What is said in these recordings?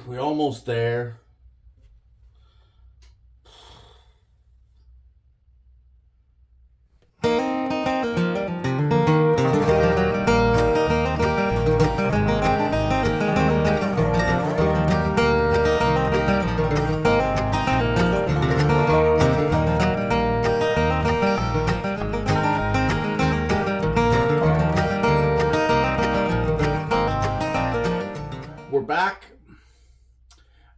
We're almost there. We're back,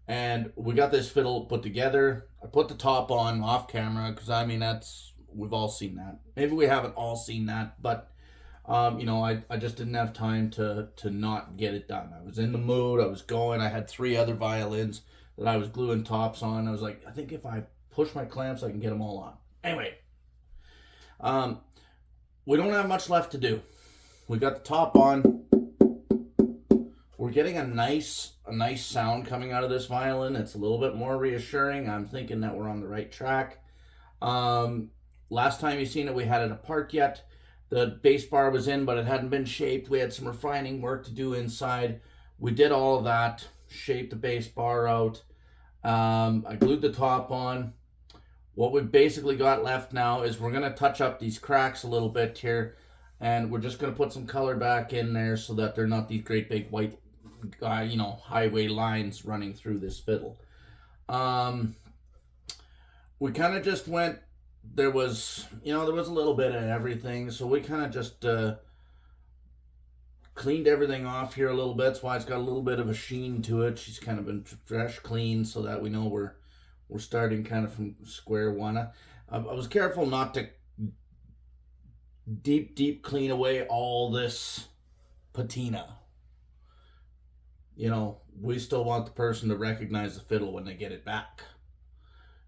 and we got this fiddle put together. I put the top on off camera because I mean we've all seen that. Maybe we haven't all seen that, but I just didn't have time to not get it done. I was in the mood. I was going. I had 3 other violins that I was gluing tops on. I was like, I think if I push my clamps, I can get them all on. Anyway, we don't have much left to do. We got the top on. We're getting a nice sound coming out of this violin. It's a little bit more reassuring. I'm thinking that we're on the right track. Last time you seen it, we hadn't apart yet. The bass bar was in, but it hadn't been shaped. We had some refining work to do inside. We did all of that, shaped the bass bar out. I glued the top on. What we've basically got left now is we're going to touch up these cracks a little bit here, and we're just going to put some color back in there so that they're not these great big white highway lines running through this fiddle. We kind of just went, there was a little bit of everything, so we kind of just cleaned everything off here a little bit. That's why it's got a little bit of a sheen to it. She's kind of been fresh cleaned so that we know we're starting kind of from square one. I was careful not to deep clean away all this patina. We still want the person to recognize the fiddle when they get it back.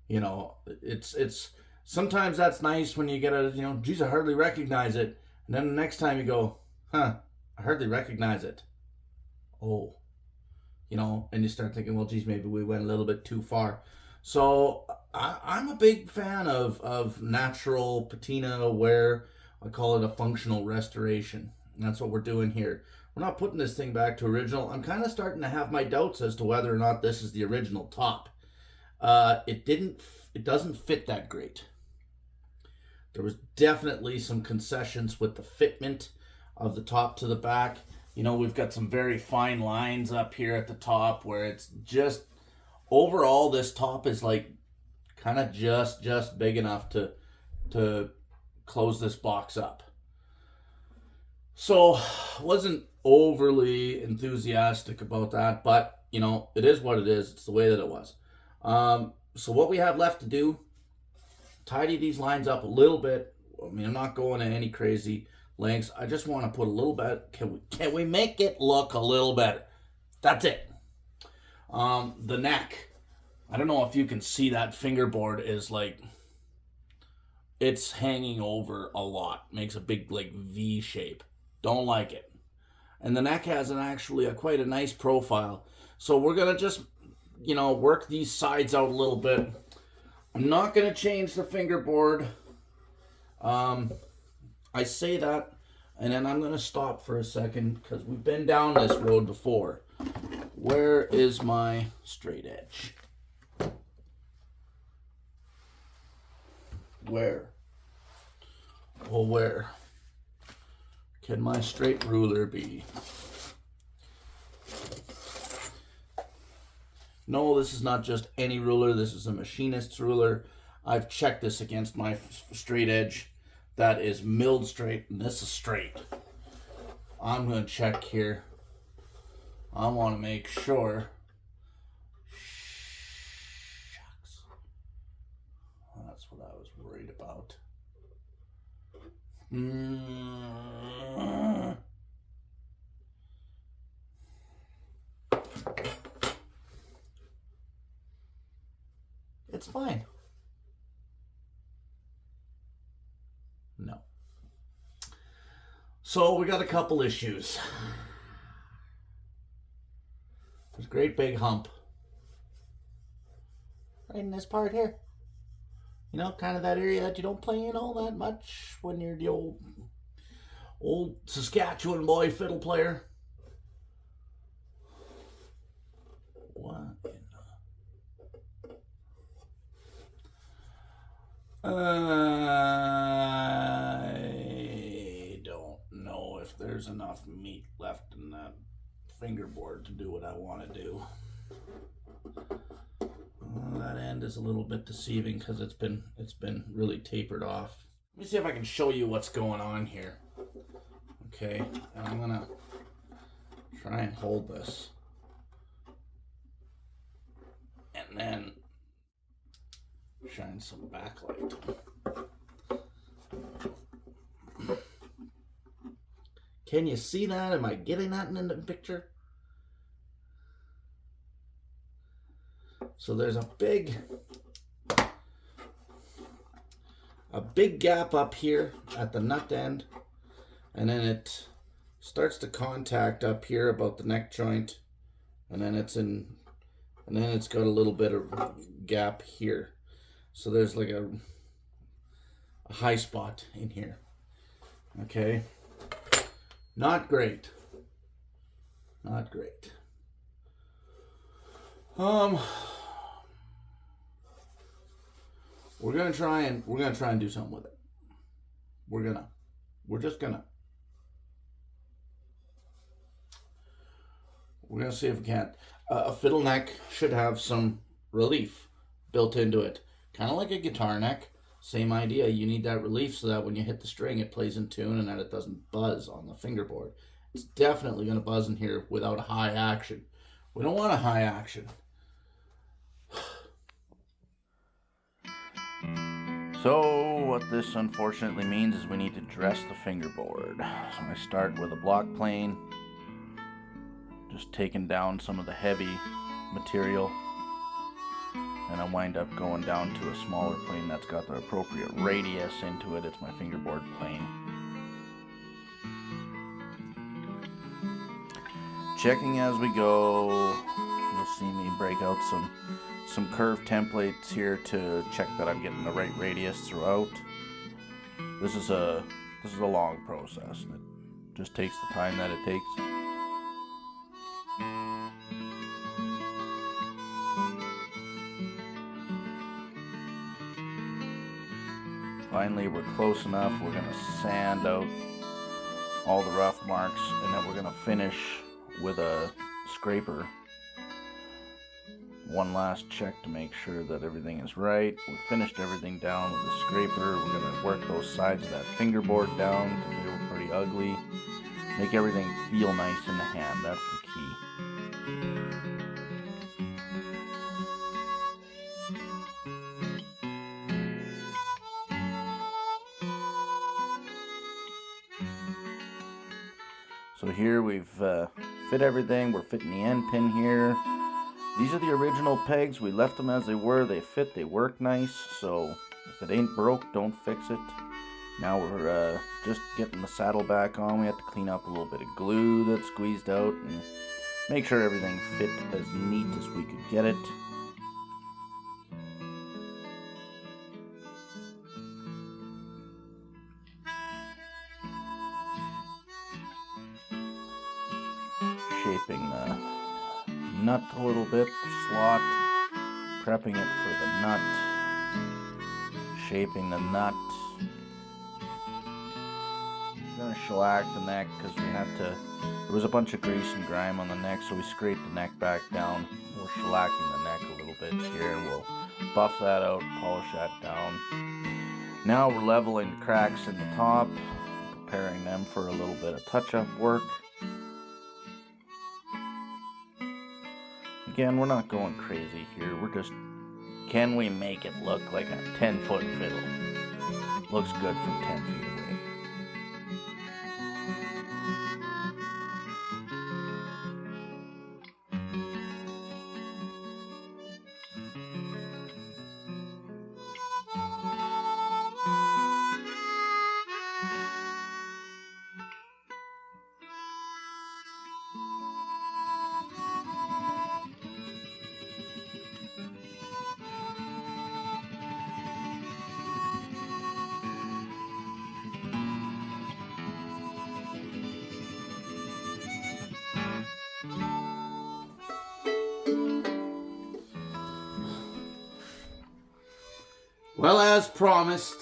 It's sometimes that's nice when you get geez, I hardly recognize it. And then the next time you go, I hardly recognize it. Oh, and you start thinking, well, geez, maybe we went a little bit too far. So I'm a big fan of natural patina where I call it a functional restoration. And that's what we're doing here. We're not putting this thing back to original. I'm kind of starting to have my doubts as to whether or not this is the original top. It doesn't fit that great. There was definitely some concessions with the fitment of the top to the back. We've got some very fine lines up here at the top where it's just, overall, this top is like kind of just big enough to close this box up. So wasn't overly enthusiastic about that, but it is what it is. It's the way that it was. So what we have left to do, tidy these lines up a little bit. I mean, I'm not going to any crazy lengths. I just want to put a little bit. Can we make it look a little better? That's it. The neck. I don't know if you can see that fingerboard is like, it's hanging over a lot. Makes a big like V shape. Don't like it. And the neck has quite a nice profile. So we're going to just, work these sides out a little bit. I'm not going to change the fingerboard. I say that, and then I'm going to stop for a second because we've been down this road before. Where is my straight edge? Where? Well, where can my straight ruler be? No, this is not just any ruler. This is a machinist's ruler. I've checked this against my straight edge. That is milled straight, and this is straight. I'm going to check here. I want to make sure. Shucks. That's what I was worried about. It's fine. No. So we got a couple issues. There's a great big hump right in this part here. Kind of that area that you don't play in all that much when you're the old Saskatchewan boy fiddle player. Wow. I don't know if there's enough meat left in that fingerboard to do what I want to do. That end is a little bit deceiving because it's been really tapered off. Let me see if I can show you what's going on here. Okay, and I'm gonna try and hold this, and then shine some backlight. Can you see that? Am I getting that in the picture? So there's a big gap up here at the nut end, and then it starts to contact up here about the neck joint, and then it's got a little bit of gap here. So there's like a high spot in here. Okay. Not great. Not great. We're gonna try and do something with it. We're just gonna see if we can't. A fiddle neck should have some relief built into it, kind of like a guitar neck. Same idea. You need that relief so that when you hit the string, it plays in tune and that it doesn't buzz on the fingerboard. It's definitely going to buzz in here without a high action. We don't want a high action. So what this unfortunately means is we need to dress the fingerboard. So I start with a block plane, just taking down some of the heavy material, and I wind up going down to a smaller plane that's got the appropriate radius into it. It's my fingerboard plane. Checking as we go. You'll see me break out some curve templates here to check that I'm getting the right radius throughout. This is a long process. It just takes the time that it takes. Finally, we're close enough. We're going to sand out all the rough marks, and then we're going to finish with a scraper. One last check to make sure that everything is right. We've finished everything down with the scraper. We're going to work those sides of that fingerboard down because they were pretty ugly. Make everything feel nice in the hand. That's the key. So here we've fit everything. We're fitting the end pin here. These are the original pegs. We left them as they were. They fit, they work nice. So if it ain't broke, don't fix it. Now we're just getting the saddle back on. We have to clean up a little bit of glue that's squeezed out and make sure everything fit as neat as we could get it. Shaping the nut a little bit, the slot, prepping it for the nut, shaping the nut. I'm going to shellac the neck because there was a bunch of grease and grime on the neck, so we scraped the neck back down. We're shellacking the neck a little bit here. We'll buff that out, polish that down. Now we're leveling the cracks in the top, preparing them for a little bit of touch-up work. Again, we're not going crazy here. We're just, can we make it look like a 10-foot fiddle? Looks good from 10 feet away. Well, as promised,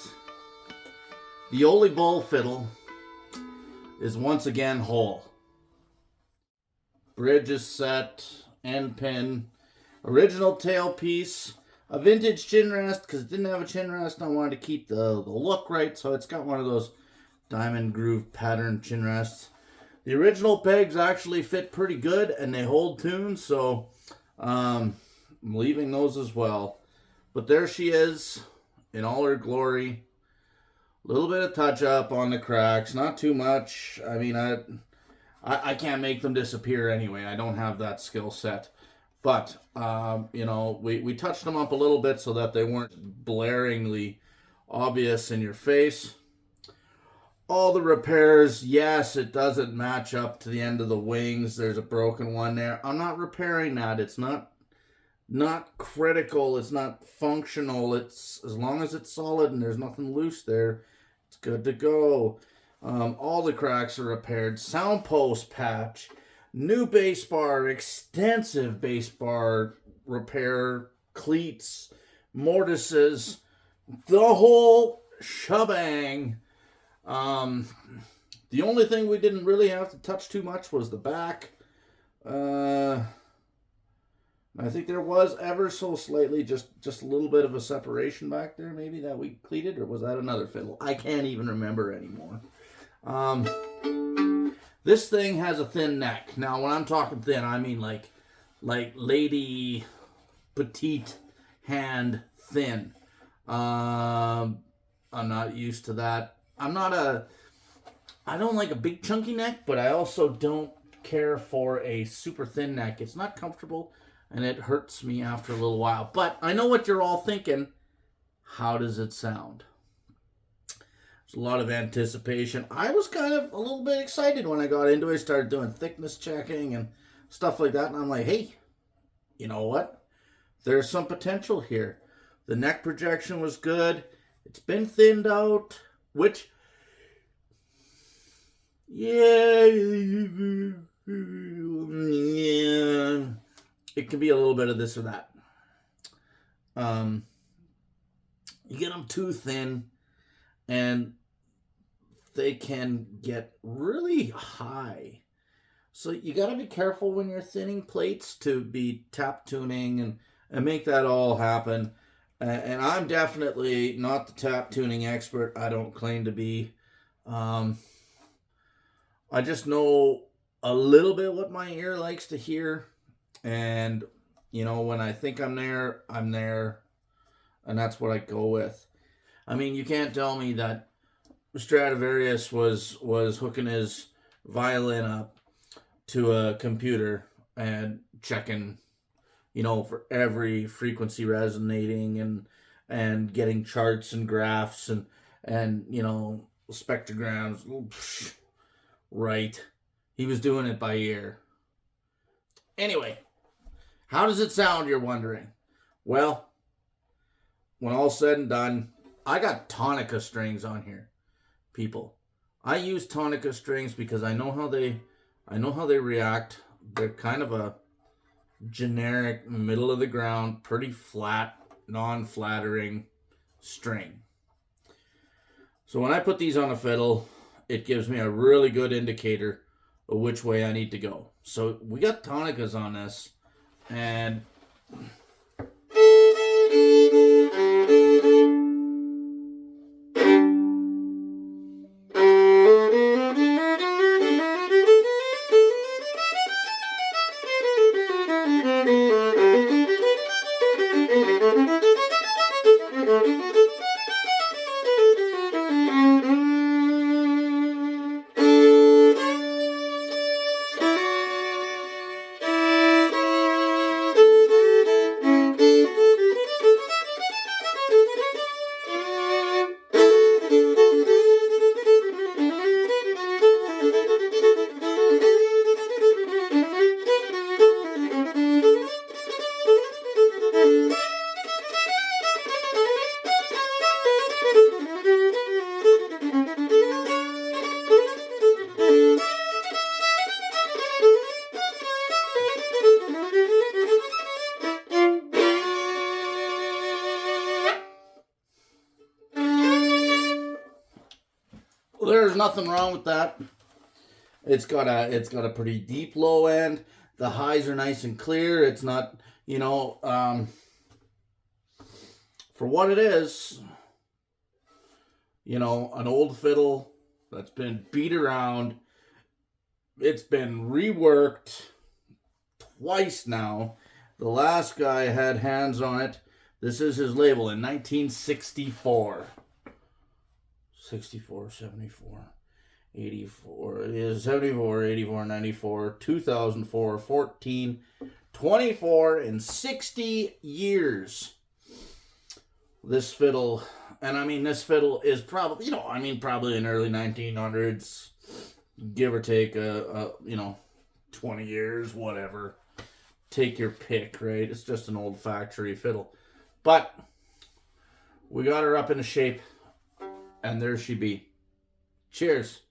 the Ole Bull fiddle is once again whole. Bridge is set, end pin, original tailpiece, a vintage chin rest, because it didn't have a chin rest. I wanted to keep the look right, so it's got one of those diamond groove pattern chin rests. The original pegs actually fit pretty good, and they hold tune, so I'm leaving those as well. But there she is in all her glory. A little bit of touch up on the cracks, not too much. I mean, I can't make them disappear anyway. I don't have that skill set. But, you know, we touched them up a little bit so that they weren't blaringly obvious in your face. All the repairs, yes, it doesn't match up to the end of the wings. There's a broken one there. I'm not repairing that. It's not critical. It's not functional. It's as long as it's solid and there's nothing loose there, it's good to go. All the cracks are repaired. Sound post patch, new bass bar, extensive bass bar repair, cleats, mortises, the whole shebang. The only thing we didn't really have to touch too much was the back. I think there was ever so slightly just a little bit of a separation back there, maybe, that we cleated, or was that another fiddle? I can't even remember anymore. This thing has a thin neck. Now, when I'm talking thin, I mean like lady petite hand thin. I'm not used to that. I don't like a big chunky neck, but I also don't care for a super thin neck. It's not comfortable, and it hurts me after a little while. But I know what you're all thinking. How does it sound? There's a lot of anticipation. I was kind of a little bit excited when I got into it. I started doing thickness checking and stuff like that. And I'm like, hey, you know what? There's some potential here. The neck projection was good. It's been thinned out, which, yeah, it can be a little bit of this or that. You get them too thin, and they can get really high. So you got to be careful when you're thinning plates to be tap tuning and make that all happen. And I'm definitely not the tap tuning expert. I don't claim to be. I just know a little bit what my ear likes to hear. And, you know, when I think I'm there, I'm there. And that's what I go with. I mean, you can't tell me that Stradivarius was hooking his violin up to a computer and checking, you know, for every frequency resonating and getting charts and graphs and you know, spectrograms. Right. He was doing it by ear. Anyway, how does it sound, you're wondering? Well, when all's said and done, I got tonica strings on here, people. I use tonica strings because I know how they react. They're kind of a generic, middle of the ground, pretty flat, non-flattering string. So when I put these on a fiddle, it gives me a really good indicator of which way I need to go. So we got tonicas on this, and there's nothing wrong with that. It's got a pretty deep low end. The highs are nice and clear. It's not, for what it is, an old fiddle that's been beat around. It's been reworked twice now. The last guy had hands on it. This is his label in 1964. 64, 74, 84. It is 74, 84, 94, 2004, 14, 24, and 60 years. This fiddle, this fiddle is probably, probably in early 1900s, give or take 20 years, whatever. Take your pick, right? It's just an old factory fiddle. But we got her up into shape, and there she be. Cheers.